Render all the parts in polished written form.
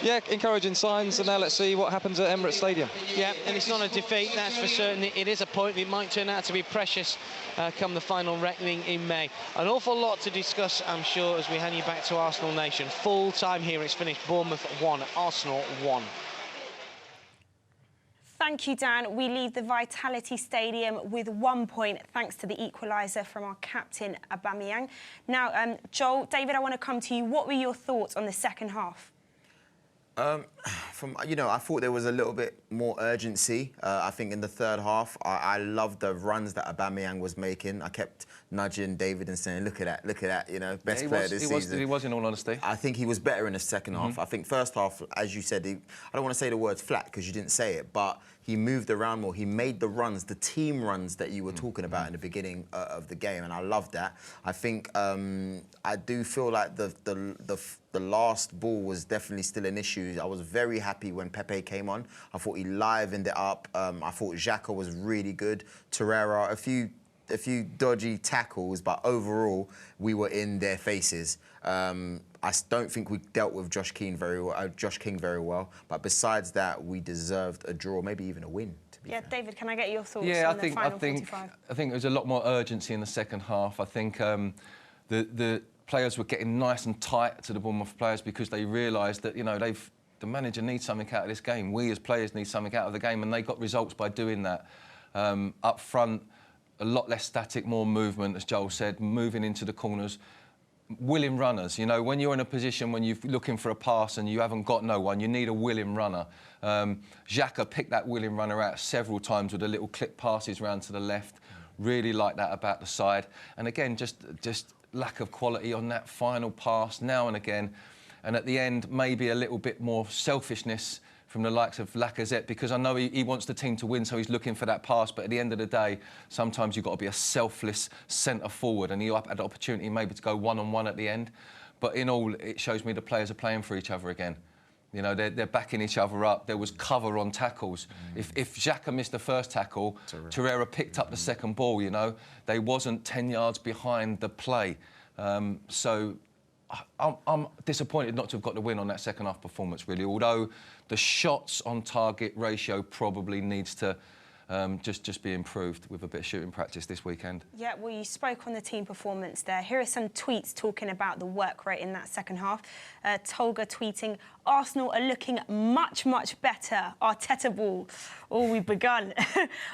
Yeah, encouraging signs, and now let's see what happens at Emirates Stadium. Yeah, and it's not a defeat, that's for certain. It is a point. It might turn out to be precious come the final reckoning in May. An awful lot to discuss, I'm sure, as we hand you back to Arsenal Nation. Full time here, it's finished Bournemouth 1, Arsenal 1. Thank you, Dan. We leave the Vitality Stadium with 1 point, thanks to the equaliser from our captain, Aubameyang. Now, Joel, David, I want to come to you. What were your thoughts on the second half? I thought there was a little bit more urgency. I think in the third half, I loved the runs that Aubameyang was making. I kept nudging David and saying, look at that, you know, best player this season. He was, in all honesty. I think he was better in the second half. I think first half, as you said, I don't want to say the word flat because you didn't say it, but he moved around more. He made the runs, the team runs that you were talking about in the beginning of the game, and I loved that. I think I do feel like the last ball was definitely still an issue. I was very happy when Pepe came on. I thought he livened it up. I thought Xhaka was really good. Torreira, a few dodgy tackles, but overall we were in their faces. I don't think we dealt with Josh King very well. But besides that, we deserved a draw, maybe even a win. Yeah, fair. David, can I get your thoughts on the final 45? I think there was a lot more urgency in the second half. I think the players were getting nice and tight to the Bournemouth players because they realised that, you know, the manager needs something out of this game. We as players need something out of the game, and they got results by doing that. Up front, a lot less static, more movement, as Joel said, moving into the corners. Willing runners, you know, when you're in a position when you're looking for a pass and you haven't got no one, you need a willing runner. Xhaka picked that willing runner out several times with the little clip passes round to the left. Really like that about the side. And again, just lack of quality on that final pass now and again. And at the end, maybe a little bit more selfishness from the likes of Lacazette, because I know he wants the team to win, so he's looking for that pass. But at the end of the day, sometimes you've got to be a selfless centre-forward, and he had the opportunity maybe to go one-on-one at the end. But in all, it shows me the players are playing for each other again. You know, they're backing each other up. There was cover on tackles. If Xhaka missed the first tackle, Torreira picked up the second ball, you know. They wasn't 10 yards behind the play. So I'm disappointed not to have got the win on that second half performance, really, although the shots on target ratio probably needs to just be improved with a bit of shooting practice this weekend. Yeah, well, you spoke on the team performance there. Here are some tweets talking about the work rate in that second half. Tolga tweeting, Arsenal are looking much, much better. Arteta ball. Oh, we've begun.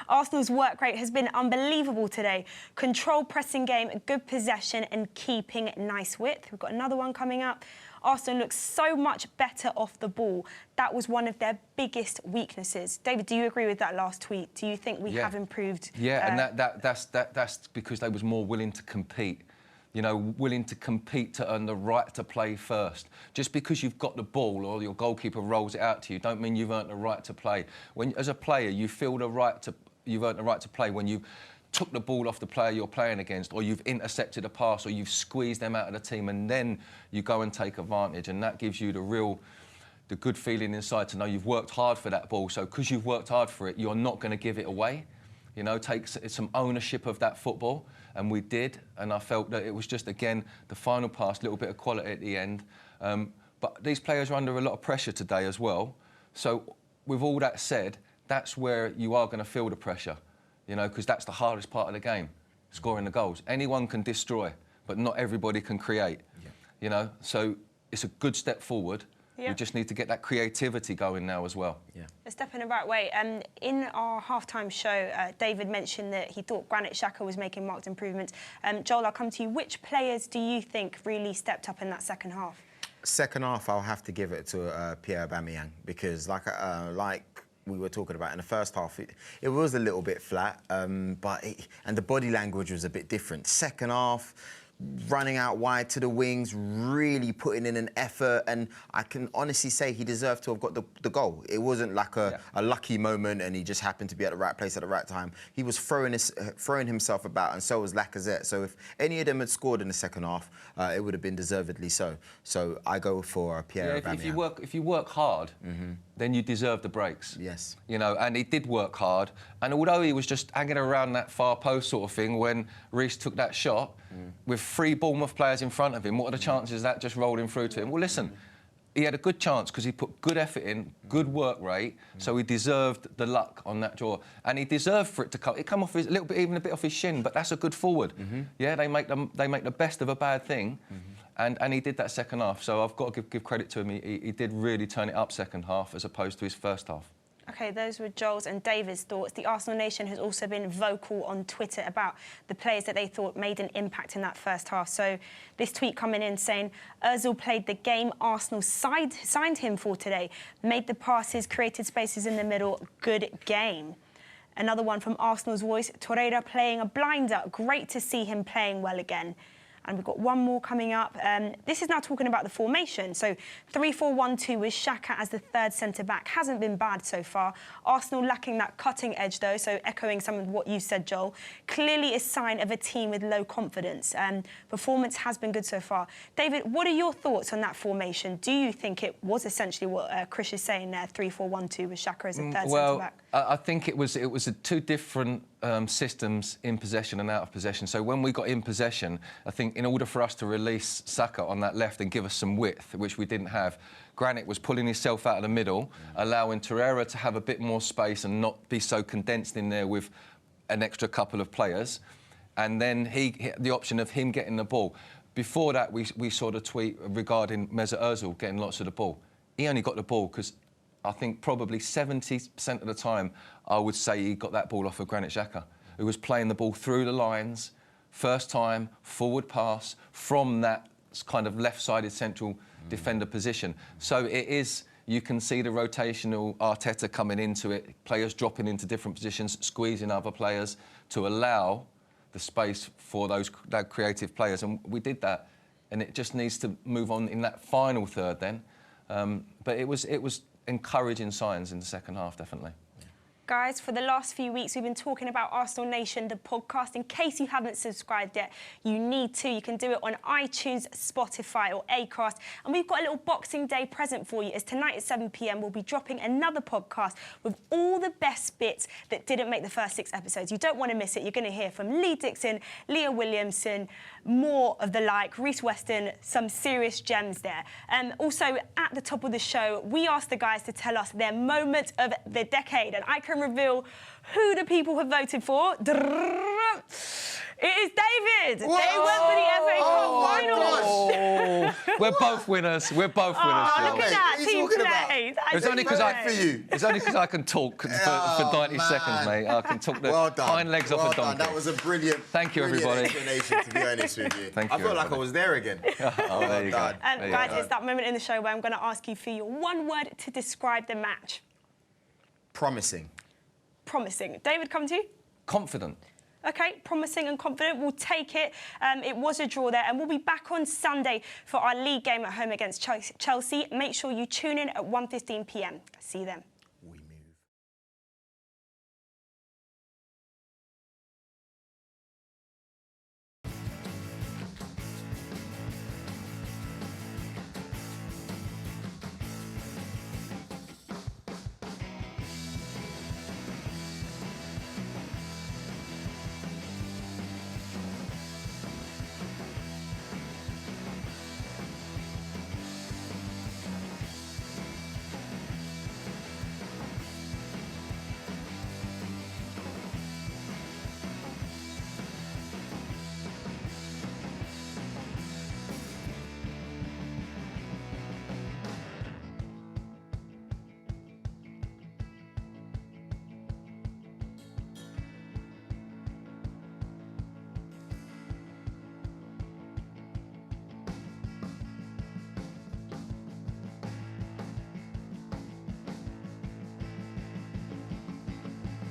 Arsenal's work rate has been unbelievable today. Control pressing game, good possession and keeping nice width. We've got another one coming up. Arsenal looks so much better off the ball. That was one of their biggest weaknesses. David, do you agree with that last tweet? Do you think we have improved? Yeah, and that's because they was more willing to compete. You know, willing to compete to earn the right to play first. Just because you've got the ball or your goalkeeper rolls it out to you, don't mean you've earned the right to play. When, as a player, you feel you've earned the right to play when you took the ball off the player you're playing against, or you've intercepted a pass, or you've squeezed them out of the team, and then you go and take advantage, and that gives you the good feeling inside to know you've worked hard for that ball. So because you've worked hard for it, you're not going to give it away. You know, take some ownership of that football, and we did, and I felt that it was just, again, the final pass, a little bit of quality at the end. But these players are under a lot of pressure today as well. So with all that said, that's where you are going to feel the pressure. You know, because that's the hardest part of the game, scoring the goals. Anyone can destroy, but not everybody can create. Yeah. You know, so it's a good step forward. Yeah. We just need to get that creativity going now as well. Yeah. A step in the right way. In our halftime show, David mentioned that he thought Granit Xhaka was making marked improvements. Joel, I'll come to you. Which players do you think really stepped up in that second half? Second half, I'll have to give it to Pierre Aubameyang, because like we were talking about in the first half, it was a little bit flat, and the body language was a bit different. Second half, running out wide to the wings, really putting in an effort, and I can honestly say he deserved to have got the goal. It wasn't like a lucky moment and he just happened to be at the right place at the right time. He was throwing himself about, and so was Lacazette. So if any of them had scored in the second half, it would have been deservedly so. So I go for Pierre Aubameyang. If you work hard, then you deserve the breaks. Yes. You know, and he did work hard. And although he was just hanging around that far post sort of thing when Reece took that shot, with 3 Bournemouth players in front of him, what are the chances of that just rolling through to him? Well, listen, he had a good chance because he put good effort in, good work rate, so he deserved the luck on that draw, and he deserved for it to come. It come off a little bit, even a bit off his shin, but that's a good forward. Yeah, they make the best of a bad thing, and he did that second half. So I've got to give credit to him. He did really turn it up second half as opposed to his first half. OK, those were Joel's and David's thoughts. The Arsenal Nation has also been vocal on Twitter about the players that they thought made an impact in that first half. So this tweet coming in saying, Ozil played the game Arsenal signed him for today, made the passes, created spaces in the middle, good game. Another one from Arsenal's voice, Torreira playing a blinder. Great to see him playing well again. And we've got one more coming up. This is now talking about the formation. So 3-4-1-2 with Xhaka as the third centre-back. Hasn't been bad so far. Arsenal lacking that cutting edge, though, so echoing some of what you said, Joel. Clearly a sign of a team with low confidence. Performance has been good so far. David, what are your thoughts on that formation? Do you think it was essentially what Chris is saying there, 3-4-1-2 with Xhaka as a third centre-back? I think it was two different systems, in possession and out of possession. So when we got in possession, I think in order for us to release Saka on that left and give us some width, which we didn't have, Granit was pulling himself out of the middle, allowing Torreira to have a bit more space and not be so condensed in there with an extra couple of players. And then the option of him getting the ball. Before that, we saw the tweet regarding Mesut Ozil getting lots of the ball. He only got the ball because I think probably 70% of the time, I would say he got that ball off of Granit Xhaka, who was playing the ball through the lines, first time, forward pass, from that kind of left-sided central defender position. So it is, you can see the rotational Arteta coming into it, players dropping into different positions, squeezing other players to allow the space for those creative players. And we did that, and it just needs to move on in that final third then. But it was encouraging signs in the second half, definitely. Guys, for the last few weeks, we've been talking about Arsenal Nation, the podcast. In case you haven't subscribed yet, you need to. You can do it on iTunes, Spotify or Acast. And we've got a little Boxing Day present for you, as tonight at 7 p.m, we'll be dropping another podcast with all the best bits that didn't make the first 6 episodes. You don't want to miss it. You're going to hear from Lee Dixon, Leah Williamson, more of the like, Reece Weston, some serious gems there. Also, at the top of the show, we asked the guys to tell us their moment of the decade. And I can reveal who the people have voted for. It is David. What? They went for the FA Cup final. We're both winners. We're both winners. Oh, look at that. Team play. It's only because I can talk for 90 seconds, mate. I can talk the hind legs off a donkey. That was a brilliant. Thank you, everybody. Explanation, to be honest with you. Thank you. I felt like I was there again. Oh, there you go. Guys, it's that moment in the show where I'm going to ask you for your one word to describe the match. Promising. Promising. David, come to you. Confident. OK, promising and confident. We'll take it. It was a draw there. And we'll be back on Sunday for our league game at home against Chelsea. Make sure you tune in at 1:15 p.m. See you then.